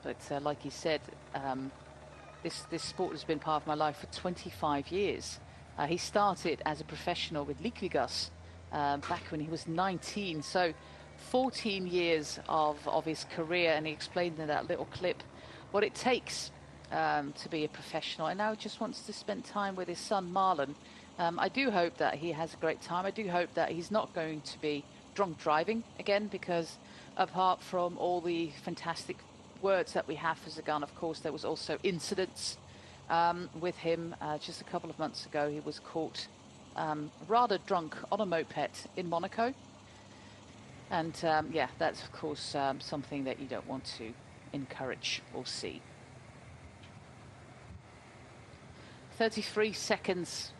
But like he said, this sport has been part of my life for 25 years. He started as a professional with Liquigas back when he was 19. So 14 years of his career, and he explained in that little clip what it takes to be a professional, and now he just wants to spend time with his son Marlon. I do hope that he has a great time. I do hope that he's not going to be drunk driving again, because apart from all the fantastic words that we have for Sagan, of course, there was also incidents with him. Just a couple of months ago, he was caught rather drunk on a moped in Monaco. And yeah, that's of course something that you don't want to encourage or see. 33 seconds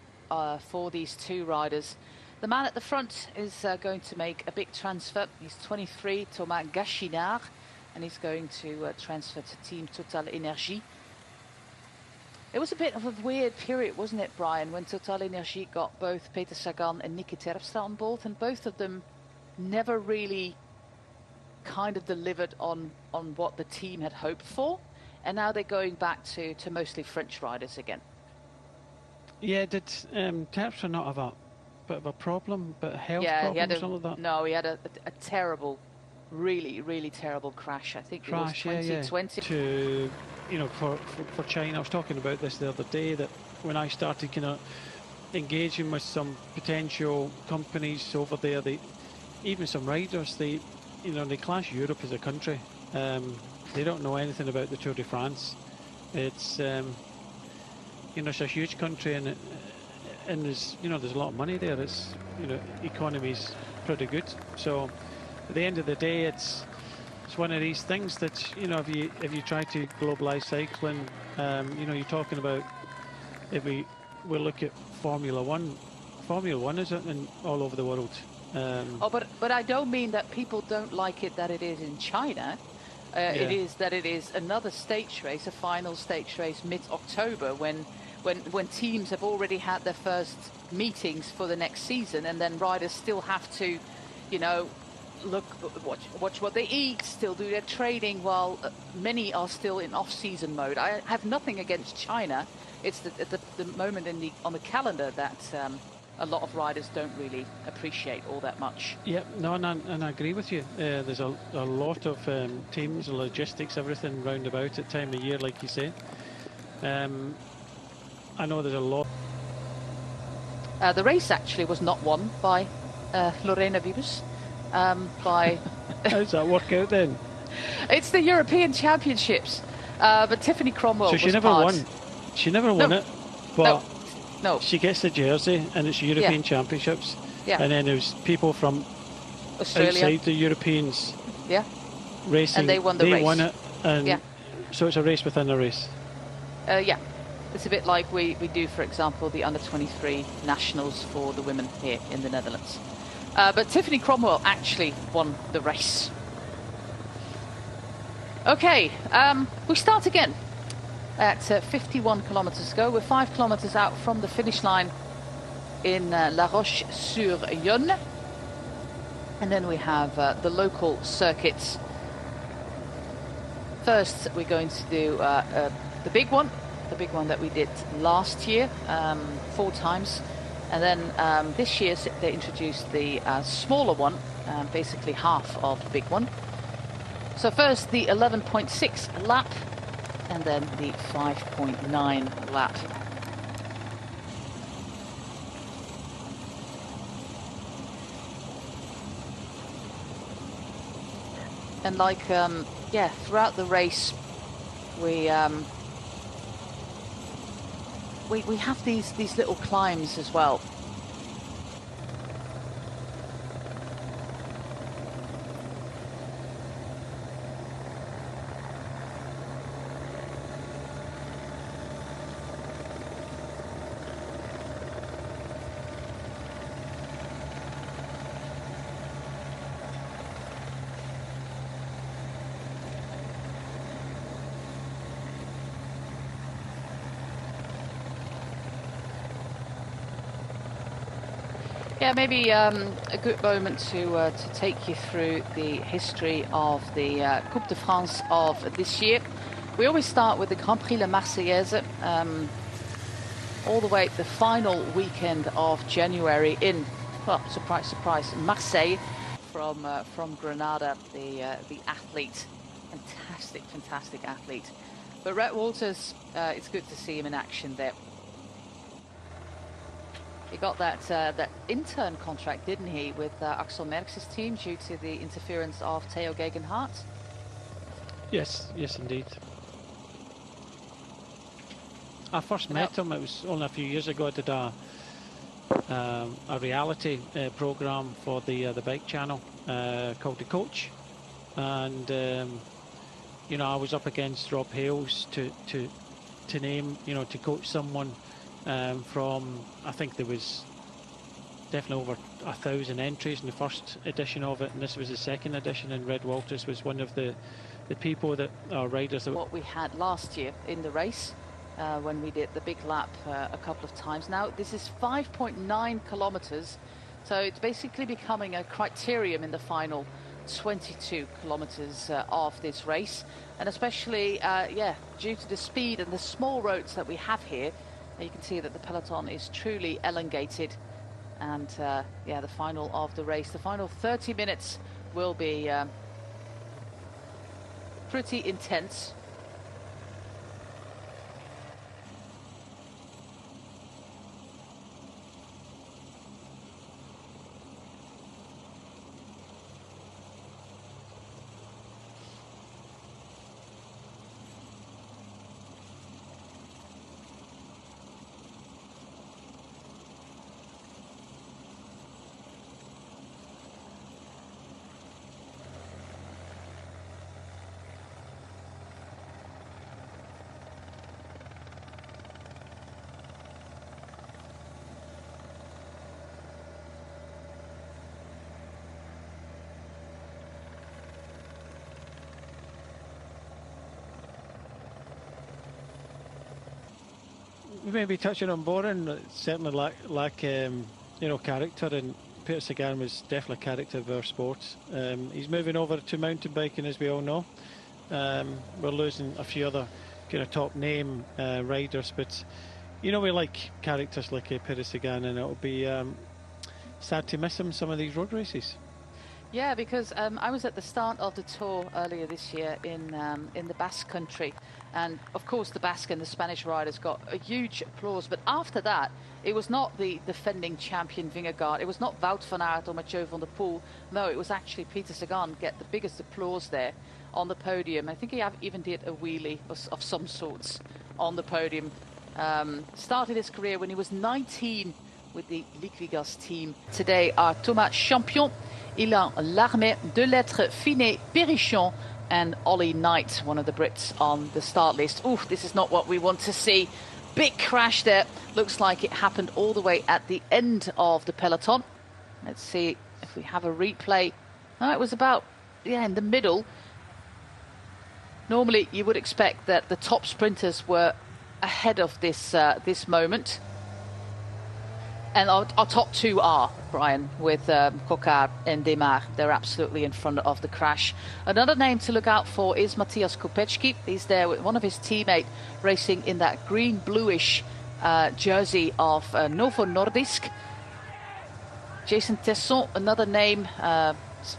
for these two riders. The man at the front is going to make a big transfer. He's 23, Thomas Gachinard, and he's going to transfer to Team TotalEnergies. It was a bit of a weird period, wasn't it, Brian, when TotalEnergies got both Peter Sagan and Nicky Terpstra on board, and both of them never really kind of delivered on what the team had hoped for, and now they're going back to mostly French riders again. Yeah, did Terpstra not have a bit of a problem, but health problem or something like that? No, he had a terrible, really terrible crash. I think it was 2020. Yeah. To, you know, for China, I was talking about this the other day, that when I started kind of engaging with some potential companies over there, even some riders, they class Europe as a country. They don't know anything about the Tour de France. It's it's a huge country, and there's there's a lot of money there. It's economy's pretty good. So at the end of the day, it's one of these things that if you try to globalise cycling, you're talking about, if we look at Formula One is all over the world. But I don't mean that people don't like it that it is in China. It is that it is another stage race, a final stage race mid-October, when teams have already had their first meetings for the next season, and then riders still have to, watch what they eat, still do their training, while many are still in off-season mode. I have nothing against China. It's the moment on the calendar that a lot of riders don't really appreciate all that much. Yeah, no, and I agree with you. There's a lot of teams, logistics, everything round about at time of year, like you say. I know there's a lot. The race actually was not won by Lorena Wiebes. By how's that work out then? It's the European Championships, but Tiffany Cromwell. So she was never won. She never won it, but no. She gets the jersey, and it's European Championships. Yeah. And then there's people from Australia, outside the Europeans. Yeah. Racing. And they won the race. They won it, and so it's a race within a race. Yeah. It's a bit like we do, for example, the under-23 nationals for the women here in the Netherlands. But Tiffany Cromwell actually won the race. Okay, we start again at 51 kilometers to go. We're 5 kilometers out from the finish line in La Roche-sur-Yon. And then we have the local circuits. First, we're going to do the big one that we did last year 4 times. And then this year they introduced the smaller one, basically half of the big one. So first the 11.6 lap, and then the 5.9 lap. And like, throughout the race, we have these little climbs as well. Yeah, maybe a good moment to take you through the history of the Coupe de France of this year. We always start with the Grand Prix La Marseillaise, all the way the final weekend of January in, well, surprise, surprise, Marseille from Granada, the athlete, fantastic athlete. But Rhett Walters, it's good to see him in action there. He got that intern contract, didn't he, with Axel Merckx's team due to the interference of Theo Gegenhardt? Yes, indeed. I first met him, it was only a few years ago. I did a reality program for the bike channel called The Coach, and you know, I was up against Rob Hales to name, you know, to coach someone. From, I think there was definitely over 1,000 entries in the first edition of it, and this was the second edition, and Red Walters was one of the people that are riders that what we had last year in the race when we did the big lap a couple of times. Now this is 5.9 kilometers, so it's basically becoming a criterium in the final 22 kilometers of this race, and especially yeah, due to the speed and the small roads that we have here. You can see that the peloton is truly elongated, and yeah, the final of the race, the final 30 minutes will be pretty intense. we may be touching on boring, certainly lack you know, character, and Peter Sagan was definitely a character of our sports. He's moving over to mountain biking, as we all know. We're losing a few other kind of top name riders, but you know, we like characters like Peter Sagan, and it'll be sad to miss him some of these road races. Yeah, because I was at the start of the tour earlier this year in the Basque country, and of course the Basque and the Spanish riders got a huge applause, but after that it was not the defending champion Vingegaard, it was not Wout van Aert or Mathieu van der Poel, no, it was actually Peter Sagan get the biggest applause there on the podium. I think he even did a wheelie of some sorts on the podium. Started his career when he was 19 with the Liquigas team. Today are Thomas Champion, Ilan Larmet, Delettre, Finet, Perichon and Ollie Knight, one of the Brits on the start list. Ooh, this is not what we want to see. Big crash there. Looks like it happened all the way at the end of the peloton. Let's see if we have a replay. No, it was about, yeah, in the middle. Normally you would expect that the top sprinters were ahead of this this moment. And our top two are, Brian, with Coquard and Demar. They're absolutely in front of the crash. Another name to look out for is Matthias Kopecky. He's there with one of his teammates racing in that green-bluish jersey of Novo Nordisk. Jason Tesson, another name.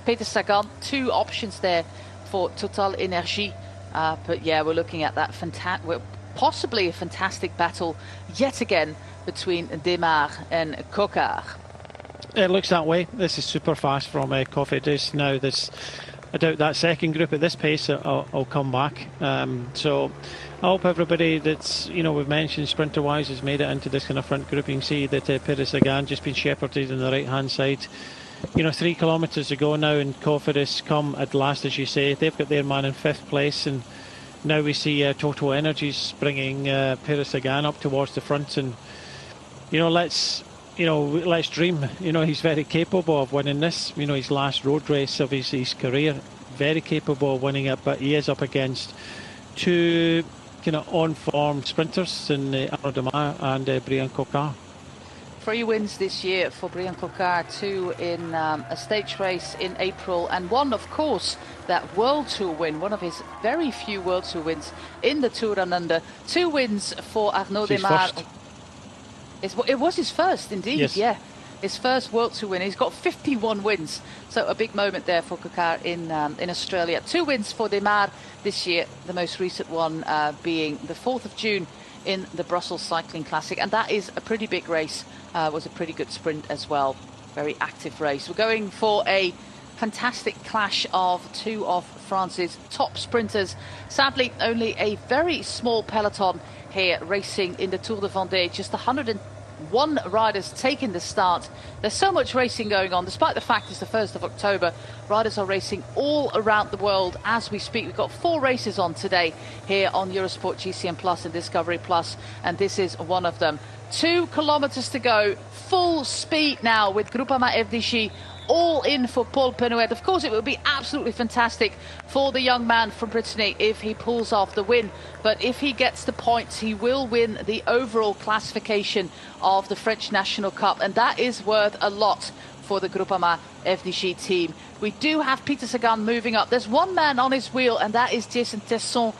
Peter Sagan, two options there for Total Energie. But yeah, we're looking at that possibly a fantastic battle yet again between Demar and Coquard. It looks that way. This is super fast from Cofidis. Now this, I doubt that second group at this pace will come back. So I hope everybody that's, you know, we've mentioned sprinter wise has made it into this kind of front group. You can see that Peter Sagan just been shepherded on the right hand side. You know, 3 kilometres to go now, and Cofidis come at last, as you say. They've got their man in 5th place, and now we see Total Energies bringing Peter Sagan up towards the front. And you know, let's dream. You know, he's very capable of winning this. You know, his last road race of his career, very capable of winning it. But he is up against two kind of on-form sprinters in Arnaud Démare and Brian Coquard. 3 wins this year for Brian Coquard, 2 in a stage race in April, and 1, of course, that World Tour win, one of his very few World Tour wins in the Tour Down Under. 2 wins for Arnaud Demar. It was his first, indeed, yes. Yeah. His first World Tour win. He's got 51 wins, so a big moment there for Coquard in Australia. 2 wins for Demar this year, the most recent one being the 4th of June in the Brussels Cycling Classic, and that is a pretty big race. Was a pretty good sprint as well. Very active race. We're going for a fantastic clash of 2 of France's top sprinters. Sadly, only a very small peloton here racing in the Tour de Vendee. Just 101 riders taking the start. There's so much racing going on, despite the fact it's the 1st of October. Riders are racing all around the world as we speak. We've got 4 races on today here on Eurosport GCN Plus and Discovery Plus, and this is one of them. 2 kilometers to go, full speed now with Groupama FDJ all in for Paul Penouet. Of course, it would be absolutely fantastic for the young man from Brittany if he pulls off the win. But if he gets the points, he will win the overall classification of the French National Cup. And that is worth a lot for the Groupama FDJ team. We do have Peter Sagan moving up. There's one man on his wheel, and that is Jason Tesson.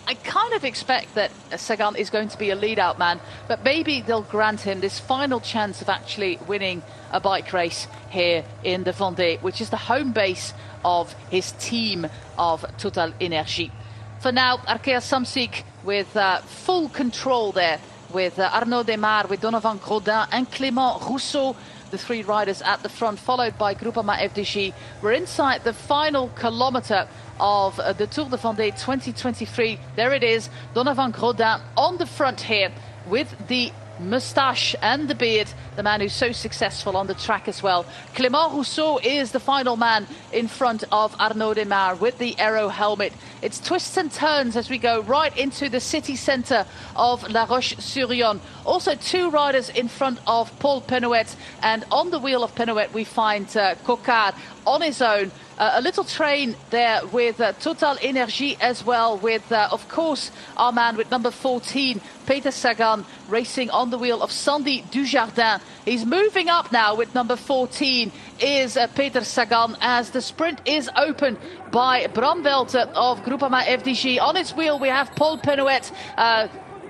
I kind of expect that Sagan is going to be a lead-out man, but maybe they'll grant him this final chance of actually winning a bike race here in the Vendee, which is the home base of his team of Total Energy. For now, Arkea Samsic with full control there, with Arnaud Demar, with Donovan Grodin and Clément Rousseau, the 3 riders at the front, followed by Groupama FDJ. We're inside the final kilometre of the Tour de Vendée 2023. There it is, Donovan Grodin on the front here with the moustache and the beard, the man who's so successful on the track as well. Clément Rousseau is the final man in front of Arnaud Demar with the aero helmet. It's twists and turns as we go right into the city centre of La Roche-sur-Yon. Also 2 riders in front of Paul Penouet, and on the wheel of Penouet we find Coquard on his own. A little train there with Total Energy as well, with, of course, our man with number 14, Peter Sagan, racing on the wheel of Sandy Dujardin. He's moving up now with number 14 is Peter Sagan, as the sprint is open by Bram Welter of Groupama FDJ. On his wheel we have Paul Penouet.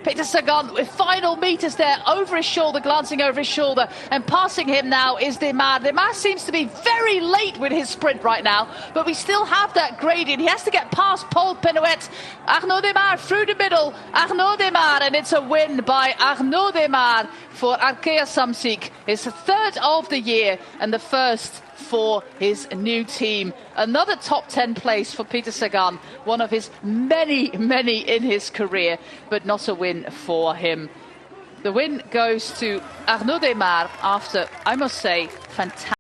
Peter Sagan with final meters there, over his shoulder, glancing over his shoulder, and passing him now is Demar. Demar seems to be very late with his sprint right now, but we still have that gradient. He has to get past Paul Penouet. Arnaud Demar through the middle, Arnaud Demar, and it's a win by Arnaud Demar for Arkea Samsic. His 3rd of the year and the 1st for his new team. Another top 10 place for Peter Sagan, one of his many in his career, but not a win for him. The win goes to Arnaud Demar after, I must say, fantastic.